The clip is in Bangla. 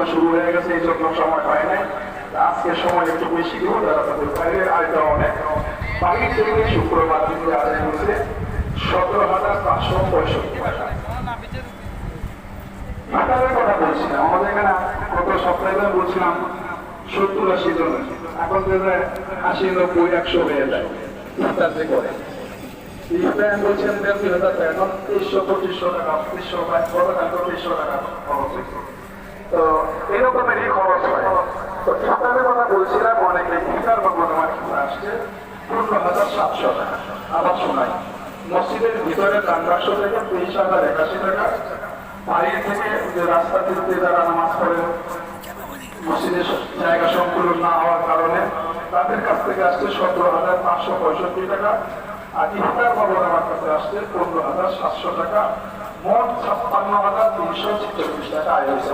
শুক্রবার শুরু হয়ে গেছে, এই জন্য সময় হয় নাই। আজকে সময় একটু বেশি দিব, যারা তাদের বাইরের আয়টা অনেক। বাড়ির থেকে শুক্রবার দিন আদায় হয়েছে 17,565 টাকা। ইফতারের কথা বলছিলাম, আমাদের এখানে গত সপ্তাহে বলছিলাম 70-80 জন, এখন যে 80-90-100 হয়ে যায় ইফতার যে করে। ইফতার বলছেন 1,500 টাকা, এখন 2300-2500 টাকা, 2300 টাকা খরচ হয়েছে। তো এরকমেরই খরচ হয়। তো ইফতারের কথা বলছিলাম, অনেকে ইফতার বা আমার আসছে 15,700 টাকা। আবার শোনাই, মসজিদের ভিতরে দান বাক্স থেকে 23,081 টাকা, বাইরে থেকে যে রাস্তা থেকে যারা নামাজ পড়ে মসজিদের জায়গা সংকুলন না হওয়ার কারণে তাদের কাছ থেকে আসছে 17,565 টাকা, আর ইফতার ভবন আমার কাছে আসছে 15,700 টাকা। মোট 56,346 টাকা আয় হয়েছে।